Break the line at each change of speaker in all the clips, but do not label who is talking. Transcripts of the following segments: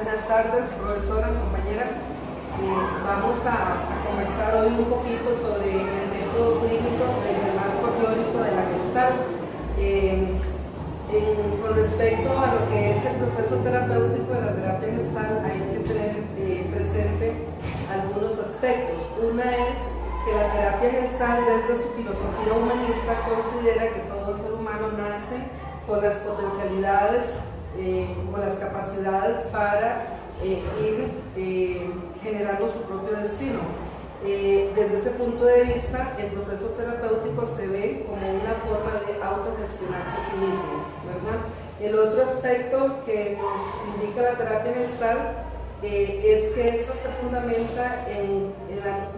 Buenas tardes, profesora, compañera. Vamos a conversar hoy un poquito sobre el método clínico desde el marco teórico de la Gestalt. Con respecto a lo que es el proceso terapéutico de la terapia Gestalt, hay que tener presente algunos aspectos. Una es que la terapia Gestalt, desde su filosofía humanista, considera que todo ser humano nace con las potencialidades o las capacidades para ir generando su propio destino. Desde ese punto de vista, el proceso terapéutico se ve como una forma de autogestionarse a sí mismo, ¿verdad? El otro aspecto que nos indica la terapia Gestalt es que esta se fundamenta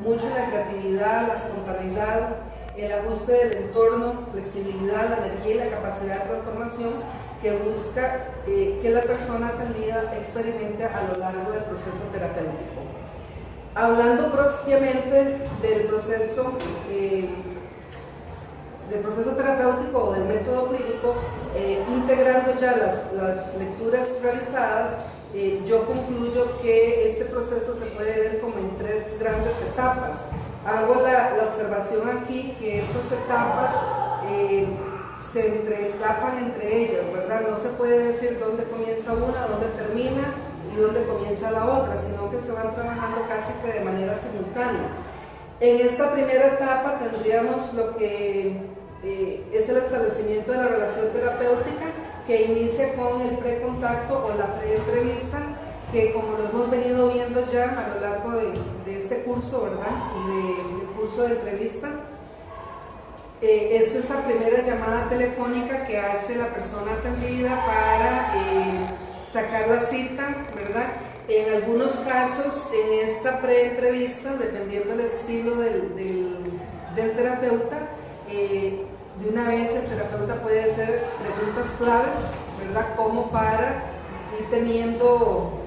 mucho en la creatividad, la espontaneidad, el ajuste del entorno, flexibilidad, la energía y la capacidad de transformación que busca que la persona atendida experimente a lo largo del proceso terapéutico. Hablando propiamente del proceso terapéutico o del método clínico, integrando ya las lecturas realizadas, yo concluyo que este proceso se puede ver como en tres grandes etapas. Hago la observación aquí que estas etapas se entrelapan entre ellas, ¿verdad? No se puede decir dónde comienza una, dónde termina y dónde comienza la otra, sino que se van trabajando casi que de manera simultánea. En esta primera etapa tendríamos lo que es el establecimiento de la relación terapéutica, que inicia con el precontacto o la preentrevista, que como lo hemos venido viendo ya a lo largo de este curso, ¿verdad? Y del curso de entrevista, es esa primera llamada telefónica que hace la persona atendida para sacar la cita, ¿verdad? En algunos casos, en esta preentrevista, dependiendo del estilo del terapeuta, de una vez el terapeuta puede hacer preguntas claves, ¿verdad? Como para ir teniendo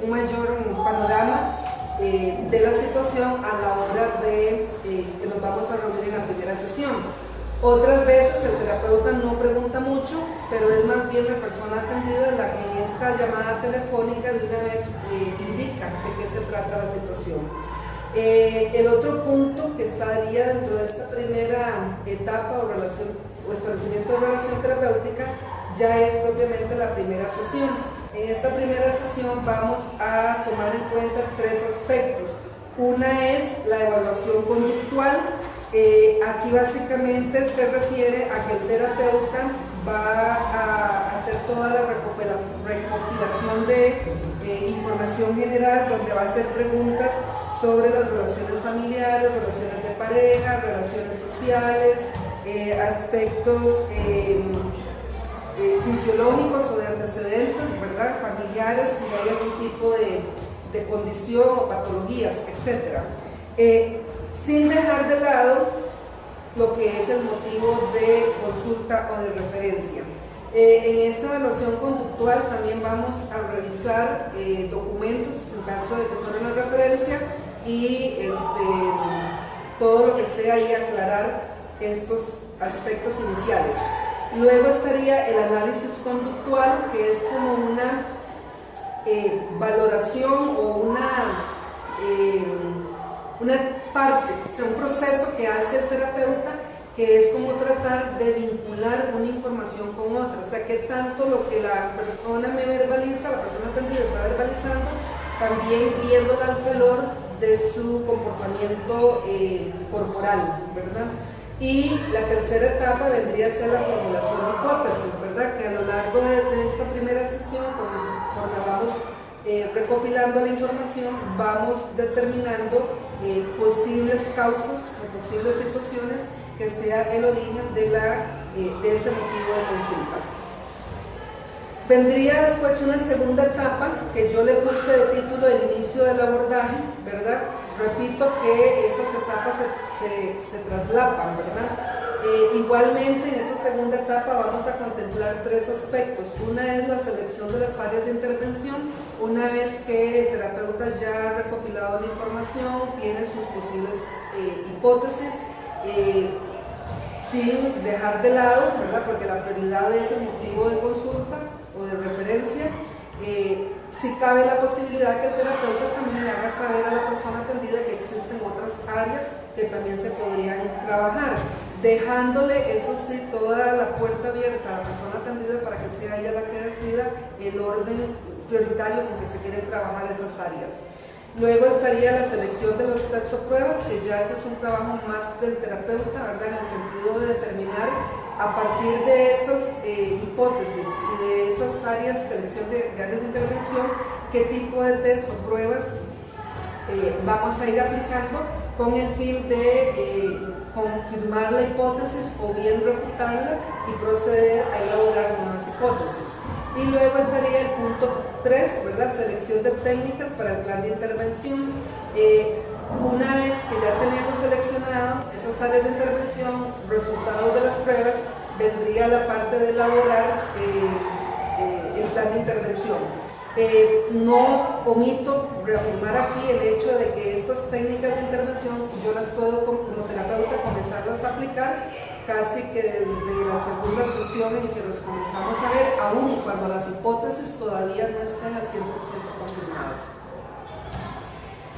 un mayor panorama de la situación a la hora de que nos vamos a reunir en la primera sesión. Otras veces el terapeuta no pregunta mucho, pero es más bien la persona atendida la que en esta llamada telefónica de una vez indica de qué se trata la situación. El otro punto que estaría dentro de esta primera etapa o establecimiento de relación terapéutica ya es propiamente la primera sesión. En esta primera sesión vamos a tomar en cuenta tres aspectos. Una es la evaluación conductual. Aquí básicamente se refiere a que el terapeuta va a hacer toda la recopilación de información general, donde va a hacer preguntas sobre las relaciones familiares, relaciones de pareja, relaciones sociales, aspectos fisiológicos o de antecedentes, ¿verdad? Familiares, si hay algún tipo de condición o patologías, etc. Sin dejar de lado lo que es el motivo de consulta o de referencia. En esta evaluación conductual también vamos a revisar documentos en caso de que fuera una referencia y todo lo que sea y aclarar estos aspectos iniciales. Luego estaría el análisis conductual, que es como una valoración o una parte, o sea, un proceso que hace el terapeuta, que es como tratar de vincular una información con otra, o sea, que tanto lo que la persona me verbaliza, la persona atendida está verbalizando, también viéndola al calor de su comportamiento corporal, ¿verdad? Y la tercera etapa vendría a ser la formulación de hipótesis, ¿verdad? Que a lo largo de esta primera sesión, conforme vamos recopilando la información, vamos determinando posibles causas o posibles situaciones que sea el origen de ese motivo de consulta. Vendría después una segunda etapa que yo le puse de título el inicio del abordaje, ¿verdad? Repito que estas etapas se traslapan, ¿verdad? Igualmente en esta segunda etapa vamos a contemplar tres aspectos. Una es la selección de las áreas de intervención. Una vez que el terapeuta ya ha recopilado la información, tiene sus posibles hipótesis, sin dejar de lado, ¿verdad? Porque la prioridad es el motivo de consulta o de referencia, sí cabe la posibilidad que el terapeuta también le haga saber a la persona atendida que existen otras áreas que también se podrían trabajar, dejándole, eso sí, toda la puerta abierta a la persona atendida para que sea ella la que decida el orden prioritario con que se quieren trabajar esas áreas. Luego estaría la selección de los taxopruebas, que ya ese es un trabajo más del terapeuta, ¿verdad? En el sentido de determinar a partir de esas hipótesis y de esas áreas, selección de áreas de intervención, qué tipo de test o pruebas vamos a ir aplicando con el fin de confirmar la hipótesis o bien refutarla y proceder a elaborar nuevas hipótesis. Y luego estaría el punto 3, ¿verdad? Selección de técnicas para el plan de intervención. Una vez que ya tenemos seleccionado esas áreas de intervención, resultados de las pruebas, vendría la parte de elaborar el plan de intervención. No omito reafirmar aquí el hecho de que estas técnicas de intervención yo las puedo como terapeuta comenzarlas a aplicar casi que desde la segunda sesión en que los comenzamos a ver, aún y cuando las hipótesis todavía no estén al 100% confirmadas.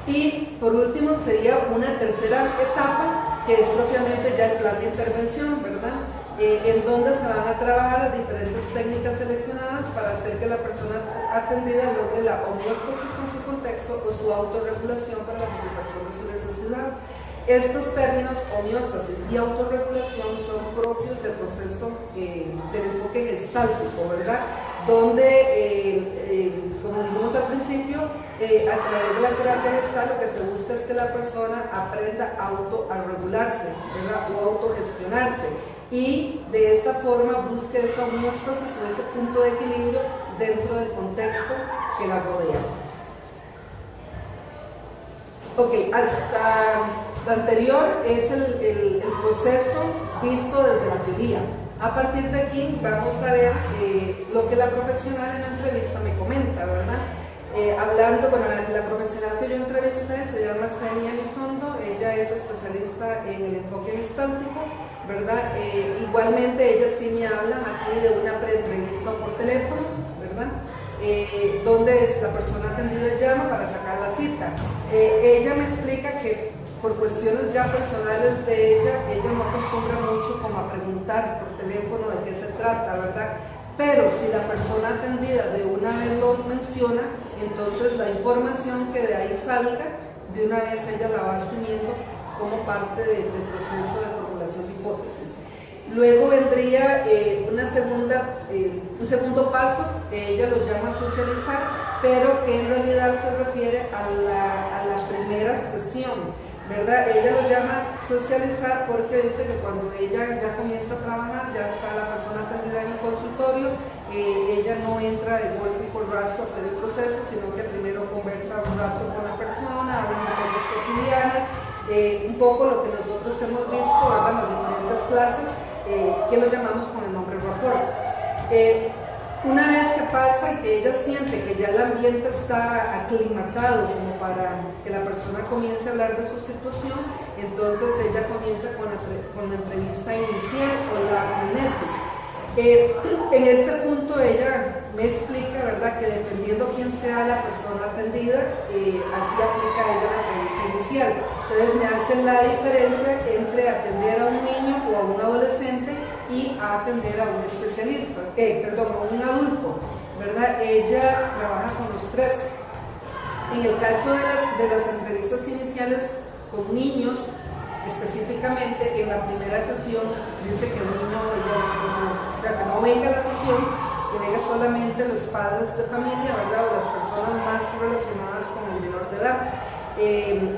Y por último sería una tercera etapa, que es propiamente ya el plan de intervención, ¿verdad? En donde se van a trabajar las diferentes técnicas seleccionadas para hacer que la persona atendida logre la homeostasis con su contexto o su autorregulación para la satisfacción de su necesidad. Estos términos, homeostasis y autorregulación, son propios del proceso del enfoque gestáltico, ¿verdad? Donde, como dijimos al principio, a través de la terapia gestal lo que se busca es que la persona aprenda a regularse, ¿verdad? O autogestionarse, y de esta forma busque esa homeostasis o ese punto de equilibrio dentro del contexto que la rodea. Ok, hasta lo anterior es el proceso visto desde la teoría. A partir de aquí vamos a ver lo que la profesional en la entrevista me comenta, ¿verdad? Hablando, bueno, la profesional que yo entrevisté se llama Senia Elizondo, ella es especialista en el enfoque gestáltico, ¿verdad? Igualmente ella sí me habla aquí de una preentrevista por teléfono, ¿verdad? Donde la persona atendida llama para sacar la cita. Ella me explica que por cuestiones ya personales de ella no acostumbra mucho como a preguntar por teléfono de qué se trata, ¿verdad? Pero si la persona atendida de una vez lo menciona, entonces la información que de ahí salga, de una vez ella la va asumiendo como parte del proceso de formulación de hipótesis. Luego vendría un segundo paso, ella lo llama socializar, pero que en realidad se refiere a la primera sesión, ¿verdad? Ella lo llama socializar porque dice que cuando ella ya comienza a trabajar, ya está la persona atendida en el consultorio, ella no entra de golpe y porrazo a hacer el proceso, sino que primero conversa un rato con la persona, habla de cosas cotidianas, un poco lo que nosotros hemos visto, ¿verdad?, en las diferentes clases, que lo llamamos con el nombre rapport. Una vez que pasa y que ella siente que ya el ambiente está aclimatado como para que la persona comience a hablar de su situación, entonces ella comienza con la entrevista inicial o la anamnesis. En este punto ella me explica, ¿verdad?, que dependiendo quién sea la persona atendida, así aplica ella la entrevista inicial. Entonces me hace la diferencia entre atender a un niño o a un adolescente y a atender a un especialista, a un adulto, ¿verdad? Ella trabaja con los tres. En el caso de las entrevistas iniciales con niños, específicamente en la primera sesión dice que el niño que no venga a la sesión, que venga solamente los padres de familia, ¿verdad?, o las personas más relacionadas con el menor de edad.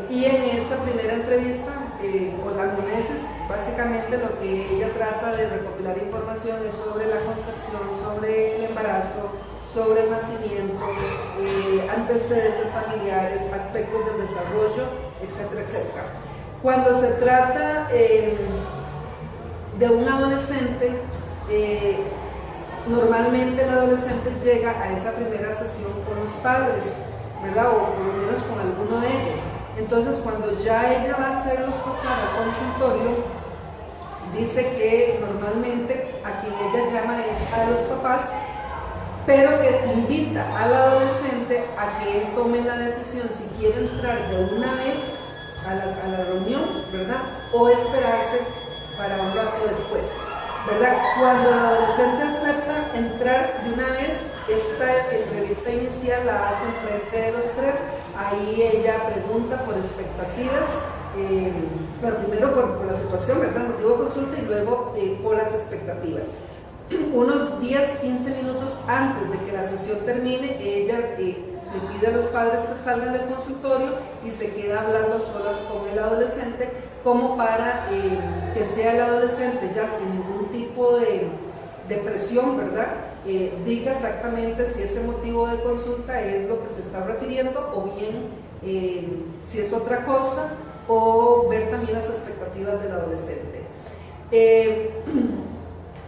Y en esta primera entrevista, o la anamnesis, básicamente lo que ella trata de recopilar información es sobre la concepción, sobre el embarazo, sobre el nacimiento, antecedentes familiares, aspectos del desarrollo, etcétera, etcétera. Cuando se trata de un adolescente, normalmente el adolescente llega a esa primera sesión con los padres, ¿verdad?, o por lo menos con alguno de ellos. Entonces, cuando ya ella va a hacerlos pasar al consultorio, dice que normalmente a quien ella llama es a los papás, pero que invita al adolescente a que él tome la decisión si quiere entrar de una vez a la reunión, ¿verdad? O esperarse para un rato después, ¿verdad? Cuando el adolescente acepta entrar de una vez, esta entrevista inicial la hace en frente de los tres. Ahí ella pregunta por expectativas, bueno, primero por la situación, ¿verdad? El motivo de consulta, y luego por las expectativas. Unos 10, 15 minutos antes de que la sesión termine, ella le pide a los padres que salgan del consultorio y se queda hablando a solas con el adolescente, como para que sea el adolescente ya sin ningún tipo de presión, ¿verdad? Diga exactamente si ese motivo de consulta es lo que se está refiriendo, o bien si es otra cosa, o ver también las expectativas del adolescente.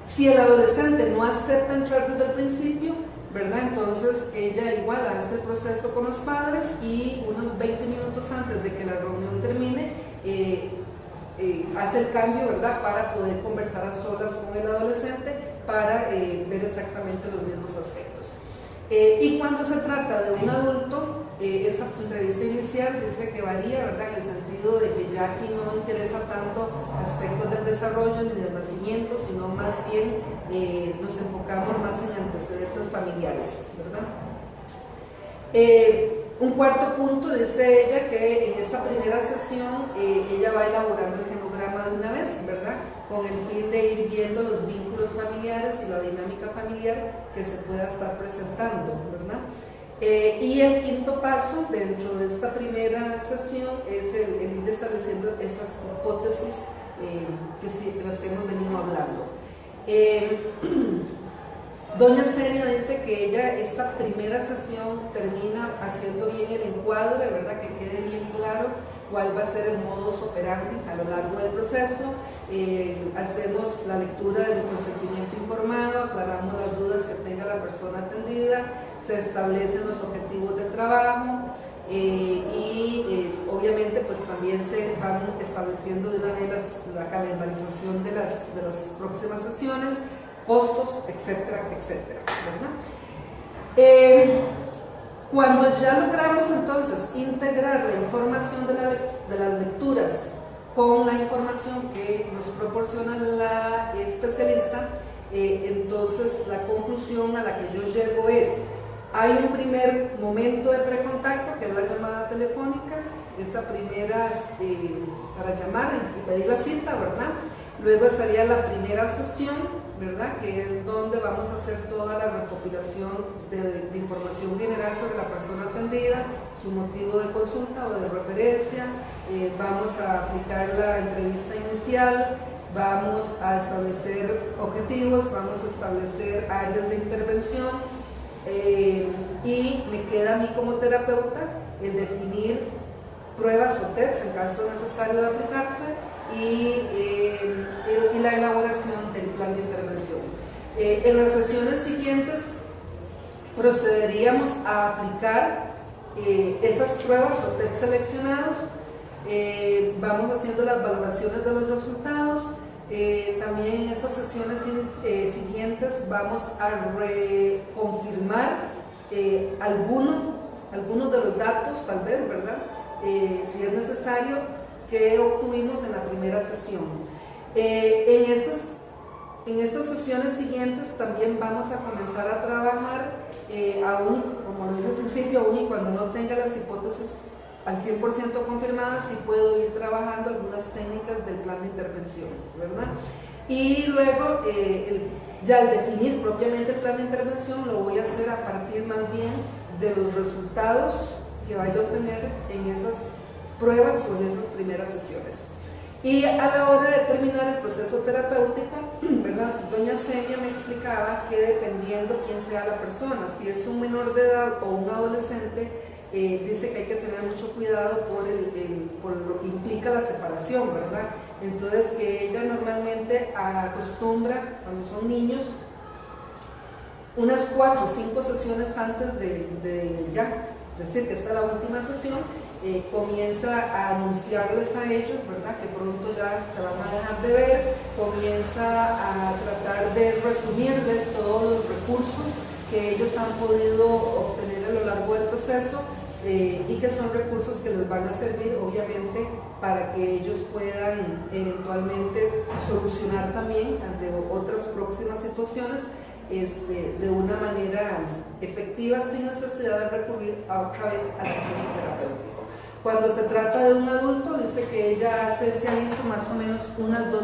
Si el adolescente no acepta entrar desde el principio, ¿verdad? Entonces ella igual hace el proceso con los padres, y unos 20 minutos antes de que la reunión termine, hace el cambio, ¿verdad? Para poder conversar a solas con el adolescente, para ver exactamente los mismos aspectos. Y cuando se trata de un adulto, esta entrevista inicial dice que varía, ¿verdad? En el sentido de que ya aquí no interesa tanto aspectos del desarrollo ni del nacimiento, sino más bien nos enfocamos más en antecedentes familiares, ¿verdad? Un cuarto punto, dice ella, que en esta primera sesión ella va elaborando el genograma de una vez, ¿verdad? Con el fin de ir viendo los vínculos familiares y la dinámica familiar que se pueda estar presentando, ¿verdad? Y el quinto paso dentro de esta primera sesión es el ir estableciendo esas hipótesis de las que hemos venido hablando. Doña Senia dice que ella esta primera sesión termina haciendo bien el encuadre, ¿verdad? Que quede bien claro cuál va a ser el modus operandi a lo largo del proceso. Hacemos la lectura del consentimiento informado, aclaramos las dudas que tenga la persona atendida, se establecen los objetivos de trabajo, y obviamente pues también se van estableciendo de una vez la calendarización de las próximas sesiones, costos, etcétera, etcétera, ¿verdad? Cuando ya logramos entonces integrar la información de las lecturas con la información que nos proporciona la especialista, entonces la conclusión a la que yo llego es: hay un primer momento de precontacto, que es la llamada telefónica, esa primera para llamar y pedir la cita, ¿verdad? Luego estaría la primera sesión, ¿verdad? Que es donde vamos a hacer toda la recopilación de información general sobre la persona atendida, su motivo de consulta o de referencia. Vamos a aplicar la entrevista inicial, vamos a establecer objetivos, vamos a establecer áreas de intervención, y me queda a mí como terapeuta el definir pruebas o tests en caso necesario de aplicarse, y la elaboración del plan de intervención. En las sesiones siguientes procederíamos a aplicar esas pruebas o test seleccionados. Vamos haciendo las valoraciones de los resultados. También en estas sesiones siguientes vamos a reconfirmar algunos de los datos, tal vez, ¿verdad? Si es necesario, que obtuvimos en la primera sesión. En estas sesiones siguientes también vamos a comenzar a trabajar, aún, como lo dije al principio, aún y cuando no tenga las hipótesis al 100% confirmadas, sí puedo ir trabajando algunas técnicas del plan de intervención, ¿verdad? Y luego, ya al definir propiamente el plan de intervención, lo voy a hacer a partir más bien de los resultados que vaya a obtener en esas pruebas o en esas primeras sesiones. Y a la hora de terminar el proceso terapéutico, ¿verdad? Doña Senia me explicaba que dependiendo quién sea la persona, si es un menor de edad o un adolescente, dice que hay que tener mucho cuidado por lo que implica la separación, ¿verdad? Entonces, que ella normalmente acostumbra, cuando son niños, unas 4 o 5 sesiones antes de ya, es decir, que esta es la última sesión, comienza a anunciarles a ellos, ¿verdad?, que pronto ya se van a dejar de ver, comienza a tratar de resumirles todos los recursos que ellos han podido obtener a lo largo del proceso y que son recursos que les van a servir obviamente para que ellos puedan eventualmente solucionar también ante otras próximas situaciones de una manera efectiva sin necesidad de recurrir otra vez al proceso terapéutico. Cuando se trata de un adulto, dice que ella hace ese aviso más o menos unas 2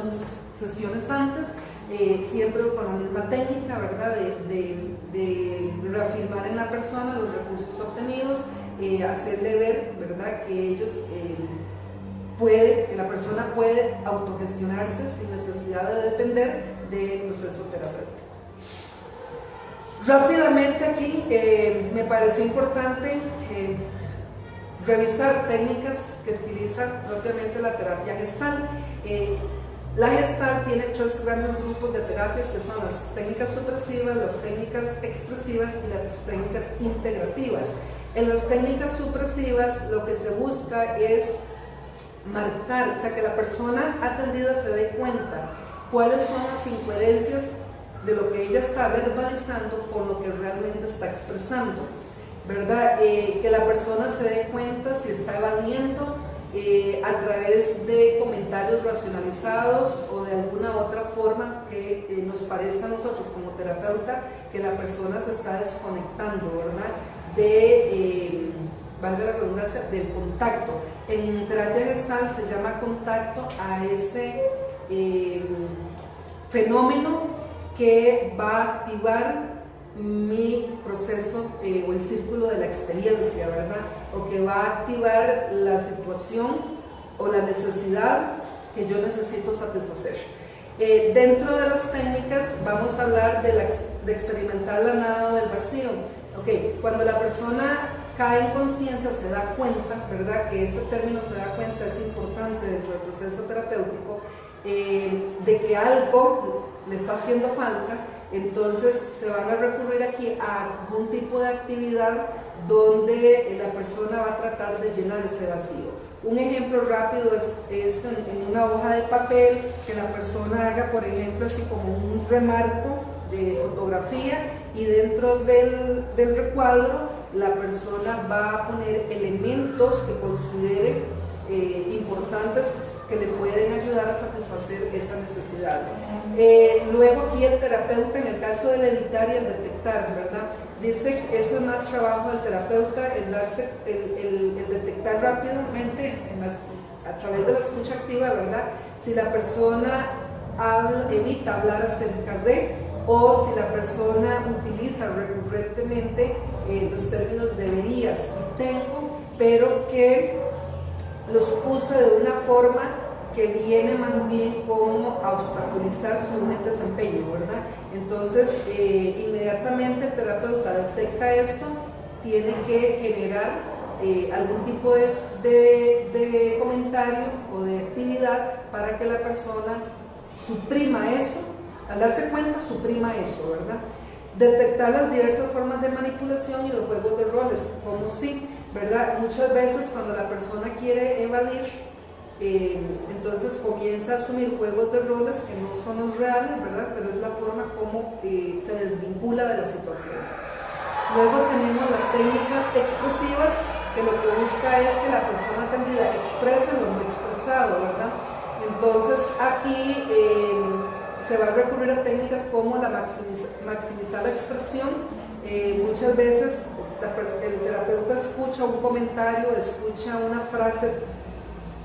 sesiones antes, siempre con la misma técnica, ¿verdad? De reafirmar en la persona los recursos obtenidos, hacerle ver, ¿verdad?, que ellos que la persona puede autogestionarse sin necesidad de depender del proceso terapéutico. Rápidamente aquí me pareció importante revisar técnicas que utiliza propiamente la terapia Gestalt. La Gestalt tiene 3 grandes grupos de terapias que son las técnicas supresivas, las técnicas expresivas y las técnicas integrativas. En las técnicas supresivas lo que se busca es marcar, o sea, que la persona atendida se dé cuenta cuáles son las incoherencias de lo que ella está verbalizando con lo que realmente está expresando, ¿verdad? Que la persona se dé cuenta si está evadiendo a través de comentarios racionalizados o de alguna otra forma que nos parezca a nosotros como terapeuta que la persona se está desconectando, ¿verdad? Valga la redundancia, del contacto. En terapia Gestalt se llama contacto a ese fenómeno que va a activar mi proceso o el círculo de la experiencia, ¿verdad? O que va a activar la situación o la necesidad que yo necesito satisfacer. Dentro de las técnicas vamos a hablar de experimentar la nada o el vacío. Okay, cuando la persona cae en conciencia o se da cuenta, ¿verdad? Que este término se da cuenta es importante dentro del proceso terapéutico, de que algo le está haciendo falta, entonces se van a recurrir aquí a algún tipo de actividad donde la persona va a tratar de llenar ese vacío. Un ejemplo rápido es en una hoja de papel que la persona haga, por ejemplo, así como un remarco de fotografía y dentro del recuadro la persona va a poner elementos que considere importantes que le pueden ayudar a satisfacer esa necesidad. Luego aquí el terapeuta, en el caso del evitar y el detectar, ¿verdad? Dice que ese es más trabajo del terapeuta, el detectar rápidamente a través de la escucha activa, ¿verdad? Si la persona evita hablar acerca de, o si la persona utiliza recurrentemente los términos deberías y tengo, pero que los usa de una forma que viene más bien como a obstaculizar su buen desempeño, ¿verdad? Entonces, inmediatamente el terapeuta detecta esto, tiene que generar algún tipo de comentario o de actividad para que la persona suprima eso. Al darse cuenta, suprima eso, ¿verdad? Detectar las diversas formas de manipulación y los juegos de roles, como si, ¿verdad? Muchas veces cuando la persona quiere evadir, entonces comienza a asumir juegos de roles que no son los reales, ¿verdad? Pero es la forma como se desvincula de la situación. Luego tenemos las técnicas expresivas, que lo que busca es que la persona atendida exprese lo no expresado, ¿verdad? Entonces aquí se va a recurrir a técnicas como la maximizar la expresión. Muchas veces el terapeuta escucha un comentario, escucha una frase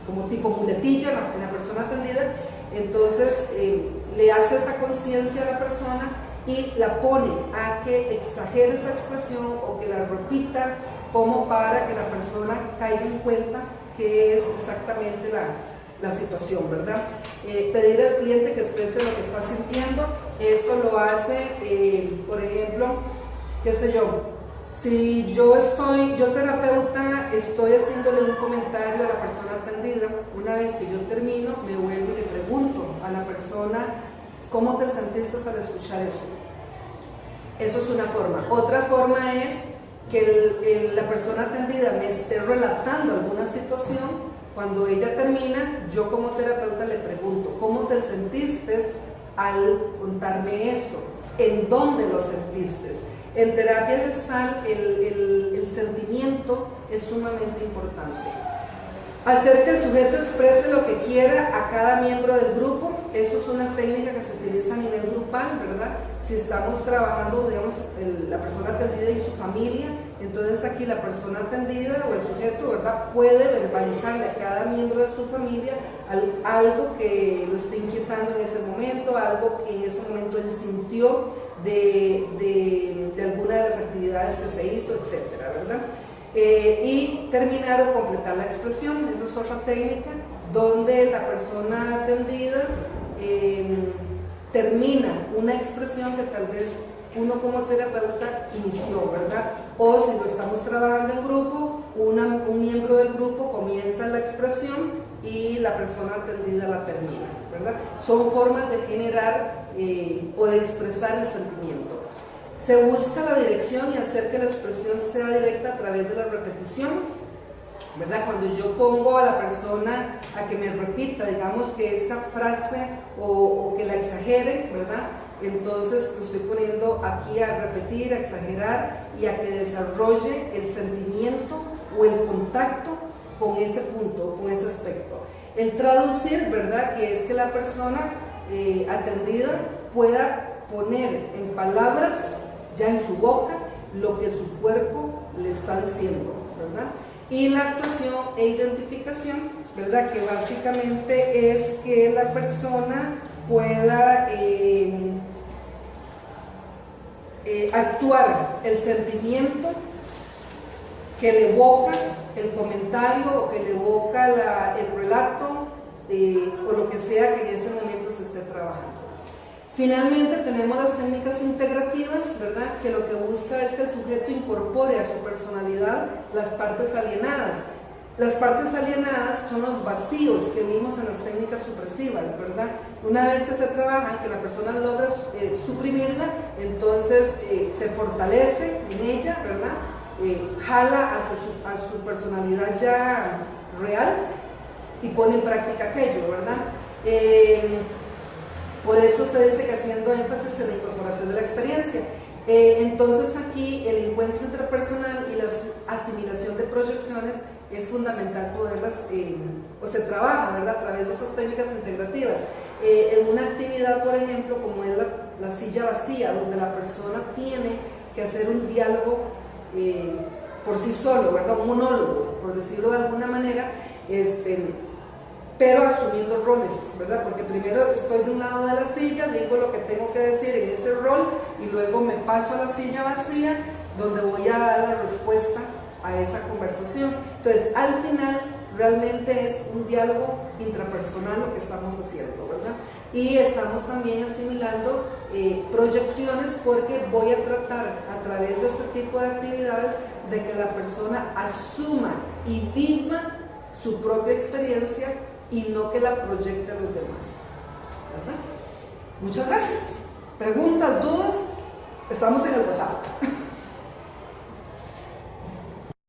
como tipo muletilla en la persona atendida, entonces le hace esa conciencia a la persona y la pone a que exagere esa expresión o que la repita como para que la persona caiga en cuenta que es exactamente la situación, ¿verdad? Pedir al cliente que exprese lo que está sintiendo, eso lo hace, por ejemplo, qué sé yo, si yo terapeuta, estoy haciéndole un comentario a la persona atendida, una vez que yo termino, me vuelvo y le pregunto a la persona, ¿cómo te sentiste al escuchar eso? Eso es una forma. Otra forma es que la persona atendida me esté relatando alguna situación. Cuando ella termina, yo como terapeuta le pregunto, ¿cómo te sentiste al contarme esto? en dónde lo sentiste. En terapia gestal el sentimiento es sumamente importante. Hacer que el sujeto exprese lo que quiera a cada miembro del grupo, eso es una técnica que se utiliza a nivel grupal, ¿verdad? Si estamos trabajando, digamos, la persona atendida y su familia, entonces aquí la persona atendida o el sujeto, ¿verdad?, puede verbalizarle a cada miembro de su familia algo que lo esté inquietando en ese momento, algo que en ese momento él sintió de alguna de las actividades que se hizo, etcétera, ¿verdad? Y terminar o completar la expresión, eso es otra técnica donde la persona atendida termina una expresión que tal vez uno como terapeuta inició, ¿verdad? O si lo estamos trabajando en grupo, un miembro del grupo comienza la expresión y la persona atendida la termina, ¿verdad? Son formas de generar o de expresar el sentimiento. Se busca la dirección y hacer que la expresión sea directa a través de la repetición, ¿verdad? Cuando yo pongo a la persona a que me repita, digamos que esa frase o que la exagere, ¿verdad? Entonces lo estoy poniendo aquí a repetir, a exagerar y a que desarrolle el sentimiento o el contacto con ese punto, con ese aspecto. El traducir, ¿verdad? Que es que la persona atendida pueda poner en palabras, ya en su boca, lo que su cuerpo le está diciendo, ¿verdad? Y la actuación e identificación, ¿verdad? Que básicamente es que la persona pueda actuar el sentimiento que le evoca el comentario o que le evoca el relato o lo que sea que en ese momento se esté trabajando. Finalmente tenemos las técnicas integrativas, ¿verdad? Que lo que busca es que el sujeto incorpore a su personalidad las partes alienadas. Las partes alienadas son los vacíos que vimos en las técnicas supresivas, ¿verdad? Una vez que se trabaja, que la persona logra suprimirla, entonces se fortalece en ella, ¿verdad? Jala hacia su personalidad ya real y pone en práctica aquello, ¿verdad? Por eso se dice que haciendo énfasis en la incorporación de la experiencia. Entonces aquí el encuentro interpersonal y la asimilación de proyecciones es fundamental poderlas, o se trabaja, ¿verdad?, a través de esas técnicas integrativas. En una actividad, por ejemplo, como es la silla vacía, donde la persona tiene que hacer un diálogo por sí solo, ¿verdad?, un monólogo, por decirlo de alguna manera, pero asumiendo roles, ¿verdad? Porque primero estoy de un lado de la silla, digo lo que tengo que decir en ese rol y luego me paso a la silla vacía donde voy a dar la respuesta a esa conversación. Entonces, al final, realmente es un diálogo intrapersonal lo que estamos haciendo, ¿verdad? Y estamos también asimilando proyecciones porque voy a tratar a través de este tipo de actividades de que la persona asuma y viva su propia experiencia y no que la proyecte a los demás, ¿verdad? Muchas gracias. Preguntas, dudas, estamos en el WhatsApp.